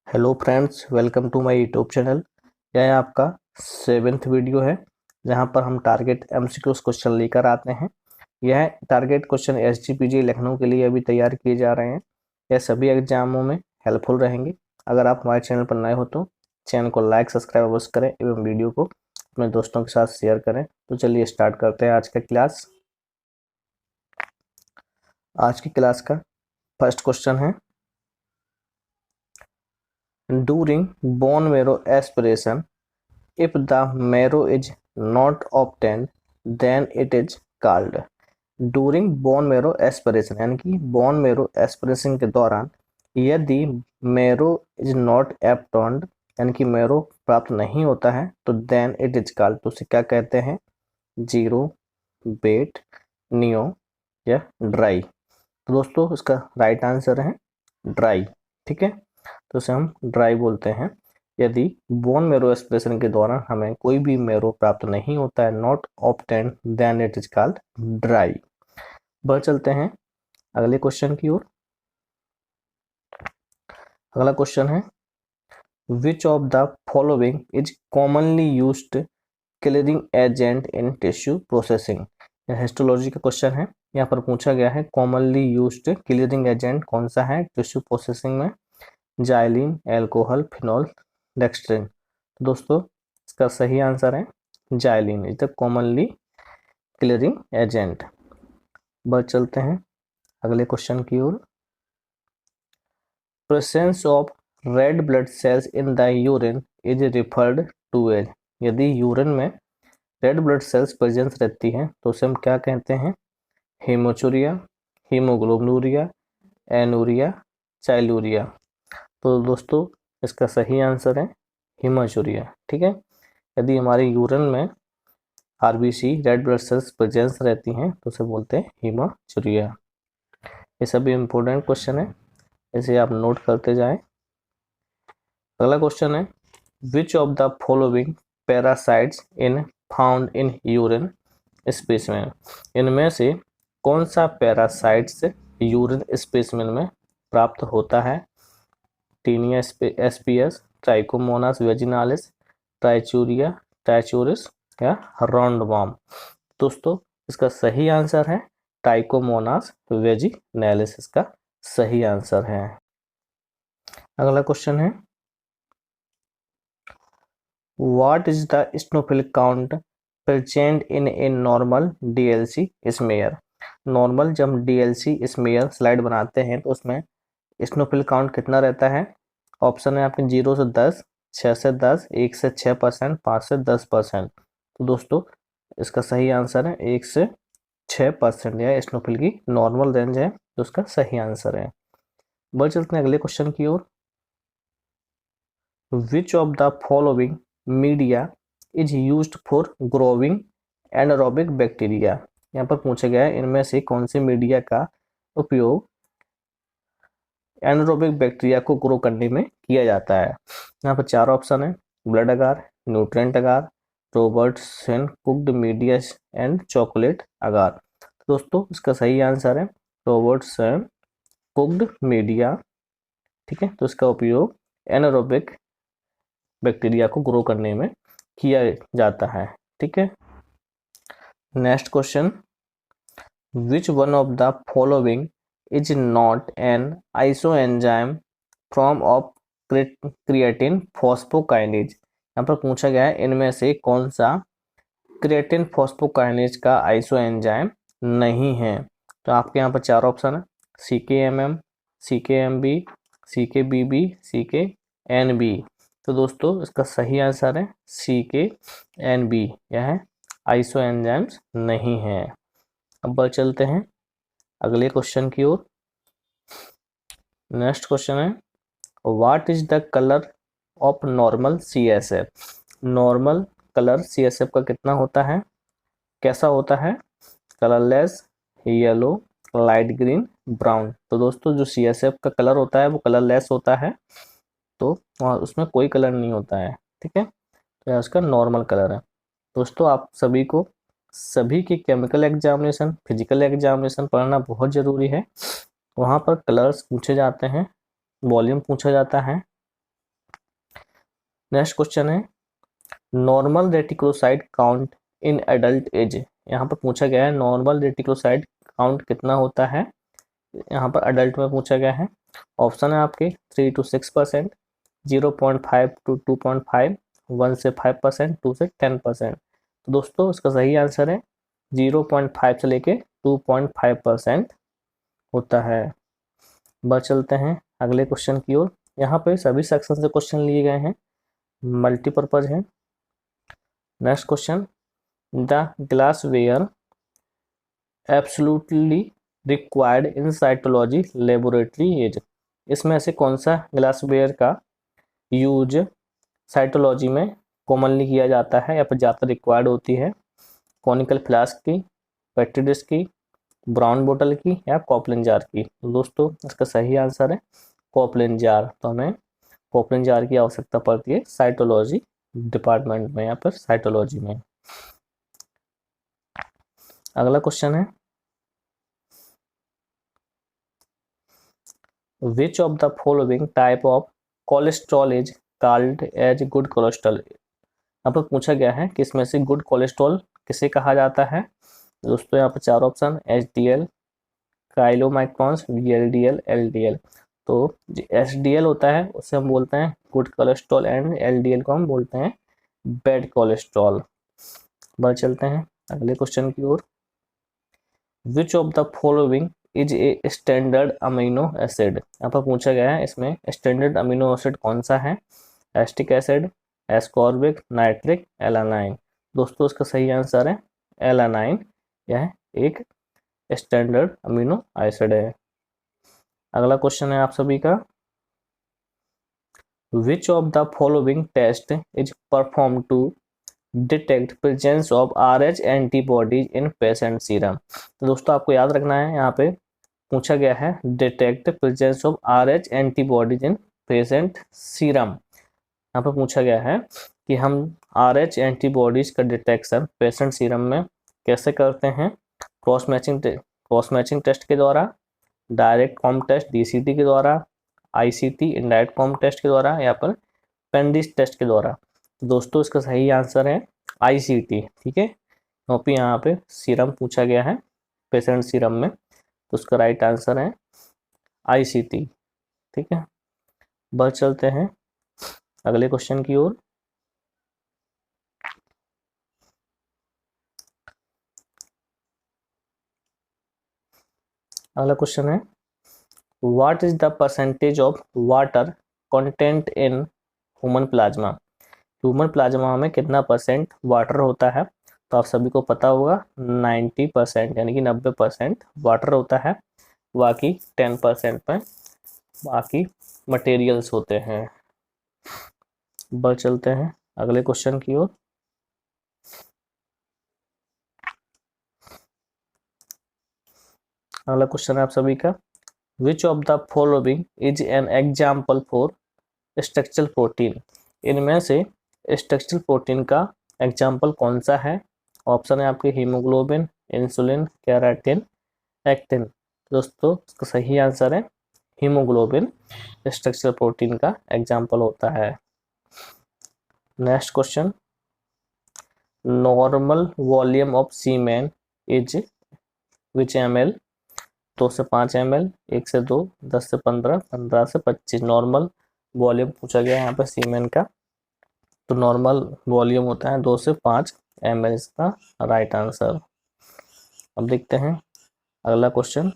Hello friends, welcome to my YouTube channel. यह आपका 7th video है जहां पर हम टारगेट एमसीक्यूज क्वेश्चन लेकर आते हैं। यह टारगेट क्वेश्चन एसजीपीजी लखनऊ के लिए अभी तैयार किए जा रहे हैं। यह सभी एग्जामों में हेल्पफुल रहेंगे। अगर आप हमारे चैनल पर नए हो तो चैनल को लाइक सब्सक्राइब अवश्य करें एवं वीडियो को अपने दोस्तों के साथ शेयर करें। तो चलिए स्टार्ट करते हैं आज का क्लास। आज की क्लास का फर्स्ट क्वेश्चन है, during bone marrow aspiration, if the marrow is not obtained then it is called। During bone marrow aspiration यानी कि बोन मेरो एस्पिरेशन के दौरान यदि मेरो इज नॉट एब्टॉन्ड यानी कि मेरो प्राप्त नहीं होता है तो देन इट इज कॉल्ड, तो उसे क्या कहते हैं? जीरो, वेट, नियो या ड्राई। तो दोस्तों इसका राइट आंसर है ड्राई। ठीक है, तो उसे हम ड्राई बोलते हैं यदि बोन मेरो एस्पिरेशन के दौरान हमें कोई भी मेरो प्राप्त नहीं होता है, not obtained, then it is called dry. बढ़ चलते हैं अगले क्वेश्चन की ओर। अगला क्वेश्चन है, which of the following is commonly used cleaning agent in tissue processing. यह हिस्टोलॉजी का क्वेश्चन है। यहाँ पर पूछा गया है कॉमनली यूज्ड क्लीनिंग एजेंट कौन सा है टिश्यू प्रोसेसिंग में? Xylene, alcohol, phenol, dextrin. दोस्तों इसका सही आंसर है xylene is the commonly cleaning agent. बढ़ चलते हैं अगले क्वेश्चन की ओर। Presence of red blood cells in the urine is referred to as. यदि यूरिन में रेड ब्लड सेल्स प्रेजेंस रहती है तो उसे हम क्या कहते हैं? Hemochuria, haemoglobinuria, anuria, chyluria. तो दोस्तों इसका सही आंसर है हीमोचूरिया। ठीक है, यदि हमारे यूरिन में RBC red blood cells presence रहती हैं तो उसे बोलते हैं हीमोचूरिया। ये सभी इंपॉर्टेंट क्वेश्चन है, इसे आप नोट करते जाएं। अगला क्वेश्चन है, which of the following parasites in found in urine specimen. इनमें से कौन सा पैरासाइट्स यूरिन स्पेसिमेन में प्राप्त होता है? टीनिया एसपीएस, ट्राइकोमोनास वेजिनालिस, ट्राइचूरिया, ट्राइचूरिस या राउंडवॉर्म। दोस्तों इसका सही आंसर है ट्राइकोमोनास वेजिनालिस, इसका सही आंसर है। अगला क्वेश्चन है, what is the स्नोफिल count present in a normal DLC smear. Normal जब हम डीएलसी स्मेयर स्लाइड बनाते हैं तो उसमें स्नोफिल काउंट कितना रहता है? ऑप्शन है आपके 0 से 10, 6 से 10, 1 से 6%, 5 से 10%। तो दोस्तों इसका सही आंसर है 1 से 6% या स्नोफिल की नॉर्मल रेंज है, तो उसका सही आंसर है। बढ़ चलते हैं अगले क्वेश्चन की ओर। Which of the following media is used for growing anaerobic bacteria. यहाँ पर पूछा गया है इनमें से कौन से मीडिया का उपयोग एनारोबिक बैक्टीरिया को ग्रो करने में किया जाता है। यहाँ पर 4 ऑप्शन है, blood agar, nutrient agar, Robertson cooked media and chocolate agar. दोस्तों इसका सही आंसर है रॉबर्टसन कुक्ड मीडिया। ठीक है, तो इसका उपयोग एनारोबिक बैक्टीरिया को ग्रो करने में किया जाता है। ठीक है, next question, which one of the following is not an isoenzyme form of creatine phosphokinase. यहाँ पर पूछा गया है इनमें से कौन सा क्रिएटिन फॉस्फोकाइनेज का आइसोएंजाइम नहीं है। तो आपके यहाँ पर 4 ऑप्शन है, CKMM, CKMB, CKBB, CKNB। तो दोस्तों इसका सही आंसर है CKNB, यह आइसोएंजाइम्स नहीं है। अब बढ़ चलते हैं अगले क्वेश्चन की ओर। नेक्स्ट क्वेश्चन है, what is the colour of normal CSF। Normal colour CSF का कितना होता है, कैसा होता है? Colourless, yellow, light green, brown. तो दोस्तों जो CSF का कलर होता है वो कलरलेस होता है, तो उसमें कोई कलर नहीं होता है। ठीक है, तो यह उसका नॉर्मल कलर है। दोस्तों आप सभी को सभी के केमिकल एग्जामिनेशन, फिजिकल एग्जामिनेशन पढ़ना बहुत ज़रूरी है। वहाँ पर कलर्स पूछे जाते हैं, वॉल्यूम पूछा जाता है, नेक्स्ट क्वेश्चन है normal reticulocyte count in adult age. यहाँ पर पूछा गया है नॉर्मल रेटिकुलोसाइट काउंट कितना होता है, यहाँ पर अडल्ट में पूछा गया है। ऑप्शन है आपके 3 to 6%, 0.5 to 2.5, 1 से 5%, 2 से 10%। तो दोस्तों इसका सही आंसर है 0.5 से लेके 2.5% होता है। बढ़ चलते हैं अगले क्वेश्चन की ओर। यहाँ पे सभी सेक्शन से क्वेश्चन लिए गए हैं, मल्टीपर्पज है। Next question, the glassware absolutely required in cytology laboratory as. इसमें से कौन सा ग्लासवेयर का यूज साइटोलॉजी में कॉमनली किया जाता है या फिर ज़्यादा रिक्वायर्ड होती है? कॉनिकल फ्लास्क की, पेट्री डिश की, ब्राउन बोतल की या कॉपलिन जार की? तो दोस्तों इसका सही आंसर है कॉपलिन जार। तो हमें कॉपलिन जार की आवश्यकता पड़ती है साइटोलॉजी डिपार्टमेंट में या फिर साइटोलॉजी में। अगला क्वेश्चन है which of the following type of cholesterol is called as good cholesterol. यहाँ पर पूछा गया है कि इसमें से गुड कोलेस्ट्रॉल किसे कहा जाता है? दोस्तों यहाँ पर चार ऑप्शन, HDL, काइलोमाइक्रॉन्स, VLDL, LDL। तो जो HDL होता है उसे हम बोलते हैं गुड कोलेस्ट्रॉल एंड LDL को हम बोलते हैं बैड कोलेस्ट्रॉल। बढ़ चलते हैं अगले क्वेश्चन की ओर। Which of the following is a standard amino acid. यहाँ पर पूछा गया है इसमें स्टैंडर्ड अमीनो एसिड कौन सा है? Acetic acid, ascorbic, nitric, alanine. दोस्तों इसका सही आंसर है एलानाइन, यह एक स्टैंडर्ड अमीनो एसिड है। अगला क्वेश्चन है आप सभी का, which of the following test is perform to detect presence of RH antibodies in patient serum. तो दोस्तों आपको याद रखना है यहाँ पे पूछा गया है detect presence of RH antibodies in patient serum. यहाँ पर पूछा गया है कि हम RH एंटीबॉडीज का डिटेक्शन पेशेंट सीरम में कैसे करते हैं? क्रॉस मैचिंग टेस्ट के द्वारा, डायरेक्ट कॉम टेस्ट DCT के द्वारा, ICT इनडायरेक्ट कॉम टेस्ट के द्वारा या फिर पेंडिस टेस्ट के द्वारा? तो दोस्तों इसका सही आंसर है ICT। ठीक है, क्योंकि यहाँ पे सीरम पूछा गया है पेशेंट सीरम में, तो उसका राइट आंसर है ICT। ठीक है, बढ़ चलते हैं अगले क्वेश्चन की ओर। अगला क्वेश्चन है what is the percentage of water content in human plasma. Human plasma में कितना परसेंट वाटर होता है? तो आप सभी को पता होगा 90%, यानी कि 90% वाटर होता है, बाकी 10% में बाकी मटेरियल्स होते हैं। बढ़ चलते हैं अगले क्वेश्चन की ओर। अगला क्वेश्चन है आप सभी का, which of the following is an example for structural protein. इनमें से स्ट्रक्चरल प्रोटीन का एग्जाम्पल कौन सा है? ऑप्शन है आपके हीमोग्लोबिन, इंसुलिन, केराटिन, एक्टिन। दोस्तों इसका सही आंसर है हीमोग्लोबिन स्ट्रक्चरल प्रोटीन का एग्जाम्पल होता है। Next question, normal volume of semen is which ml। 2 से 5 ml, 1 से 2, 10 से 15, 15 से 25 नॉर्मल वॉल्यूम पूछा गया है यहाँ पर सीमेन का। तो नॉर्मल वॉल्यूम होता है 2 से 5 ml, इसका राइट आंसर। अब देखते हैं अगला question,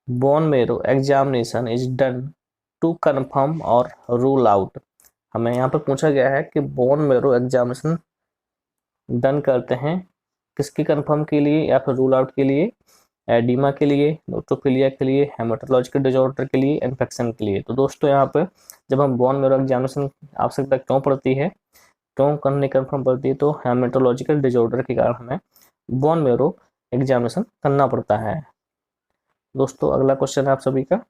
bone marrow examination is done to confirm और रूल आउट। हमें यहाँ पर पूछा गया है कि बोन मेरो एग्जामिनेशन डन करते हैं किसकी कंफर्म के लिए या फिर रूल आउट के लिए? एडिमा के लिए, न्यूट्रोफिलिया के लिए, हेमाटोलॉजिकल डिसऑर्डर के लिए, इन्फेक्शन के लिए। तो दोस्तों यहाँ पे जब हम बोन मेरो एग्जामिनेशन आवश्यकता क्यों पड़ती है, क्यों करने कंफर्म पड़ती है? तो हेमाटोलॉजिकल डिसऑर्डर के कारण हमें बोन मेरो एग्जामिनेशन करना पड़ता है। दोस्तों अगला क्वेश्चन है आप सभी का,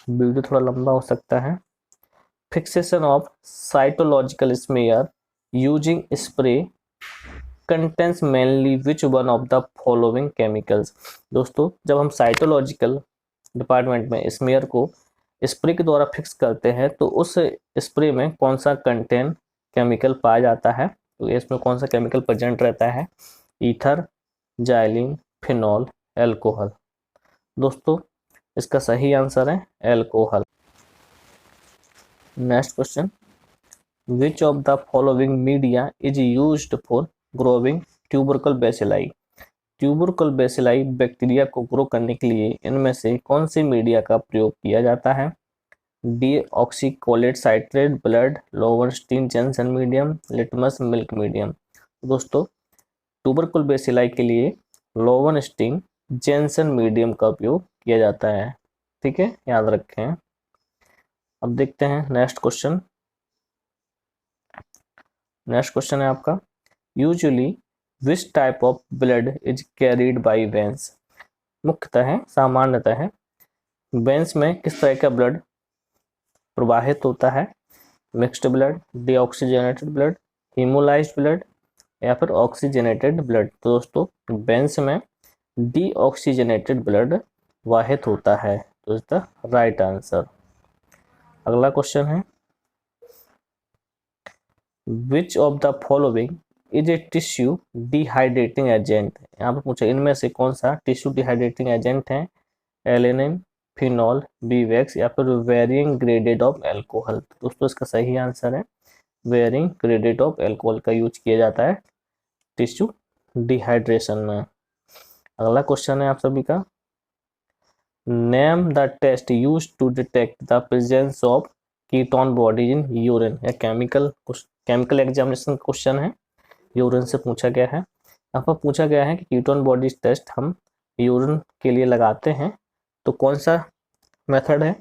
वीडियो थोड़ा लंबा हो सकता है। Fixation of cytological smear using spray contains mainly which one of the following chemicals. दोस्तों जब हम साइटोलॉजिकल डिपार्टमेंट में स्मेयर को स्प्रे के द्वारा फिक्स करते हैं तो उस स्प्रे में कौन सा कंटेंट केमिकल पाया जाता है, तो इसमें कौन सा केमिकल प्रेजेंट रहता है, ईथर, जाइलिन, फिनॉल, एल्कोहल। दोस्तों इसका सही आंसर है alcohol. Next question, which of the following media is used for growing tubercle bacilli. Tubercle bacilli bacteria को ग्रो करने के लिए इनमें से कौन सी मीडिया का प्रयोग किया जाता है, deoxycholate citrate blood, Lowenstein Jensen medium, litmus milk medium. दोस्तों ट्यूबरकुल बेसिलाई के लिए लोवेनस्टीन जेनसन मीडियम का उपयोग किया जाता है। ठीक है, याद रखें। अब देखते हैं नेक्स्ट क्वेश्चन। नेक्स्ट क्वेश्चन है आपका, usually which type of blood is carried bye veins. मुख्यतः है, सामान्यतः है, वेन्स में किस तरह का ब्लड प्रवाहित होता है, mixed blood, deoxygenated blood, haemolysed blood या फिर ऑक्सीजनेटेड ब्लड। तो दोस्तों वेन्स में डीऑक्सीजनेटेड ब्लड वाहित होता है, तो इसका राइट आंसर। अगला क्वेश्चन है, which of the following is a tissue dehydrating agent. यहाँ पर पूछा इनमें से कौन सा टिश्यू डिहाइड्रेटिंग एजेंट है, एलेनिन, फिनॉल, बीवेक्स या फिर वेरिंग ग्रेडेड ऑफ एल्कोहल। दोस्तों इसका सही आंसर है वेरिंग ग्रेडेड ऑफ एल्कोहल का यूज किया जाता है टिश्यू डिहाइड्रेशन में। अगला क्वेश्चन है आप सभी का, name the test use to detect the presence of ketone bodies in urine. या केमिकल एग्जामिनेशन क्वेश्चन है, यूरिन से पूछा गया है। यहाँ पर पूछा गया है कि कीटोन बॉडीज टेस्ट हम यूरिन के लिए लगाते हैं तो कौन सा मेथड है,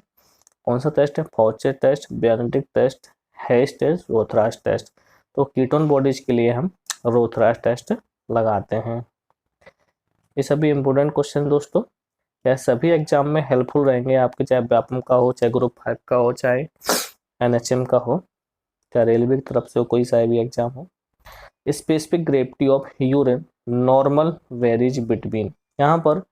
कौन सा टेस्ट है, Fouchet test, Benedict test, Hay's test, Rothera's test. तो कीटोन बॉडीज के लिए हम रोथरास टेस्ट लगाते हैं। ये सभी इंपोर्टेंट क्वेश्चन दोस्तों यह सभी एग्जाम में हेल्पफुल रहेंगे आपके, चाहे व्यापम का हो, चाहे ग्रुप 5 का हो, चाहे एनएचएम का हो, चाहे रेलवे की तरफ से हो, कोई सा भी एग्जाम हो। Specific gravity of urine normal varies between. यहाँ पर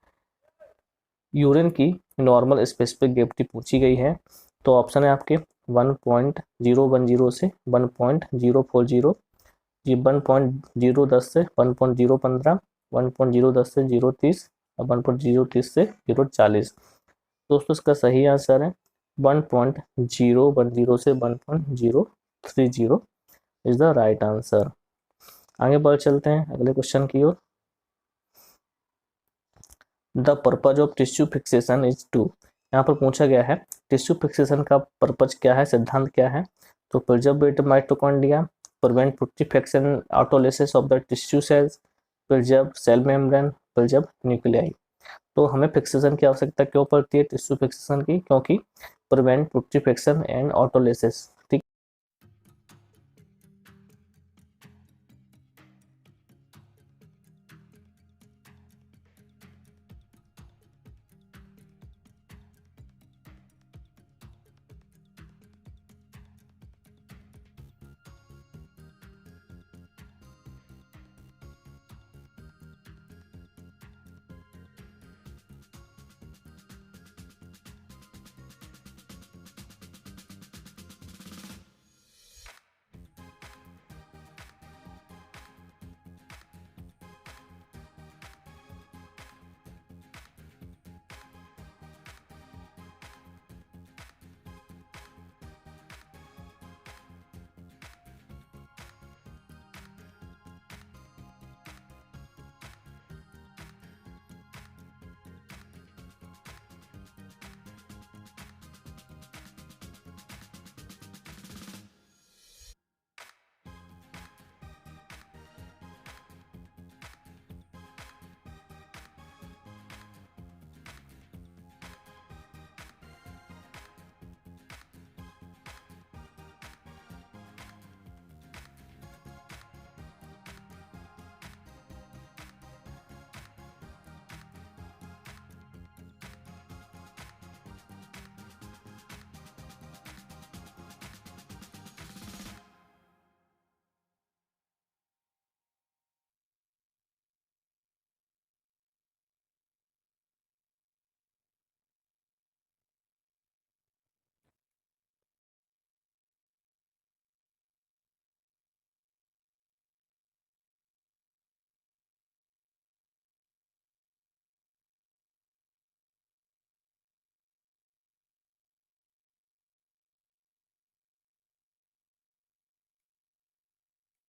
यूरिन की नॉर्मल स्पेसिफिक ग्रेविटी पूछी गई है, तो ऑप्शन है आपके 1.010 से 1.040, 1.010 से 1.015, 1.010 से 030 और 1.030 से 040। दोस्तों इसका सही आंसर है 1.010 से 1.030 इज द राइट आंसर। आगे बढ़ चलते हैं अगले क्वेश्चन की ओर। The purpose of tissue fixation is to. यहाँ पर पूछा गया है टिश्यू फिक्सेशन का पर्पज क्या है, सिद्धांत क्या है, तो preserve mitochondria, prevent putrefaction autolysis of the tissue cells, preserve cell membrane, preserve nuclei. तो हमें फिक्सेशन की आवश्यकता क्यों पड़ती है टिश्यू फिक्सेशन की, क्योंकि प्रिवेंट पुट्रीफैक्शन एंड ऑटोलिसिस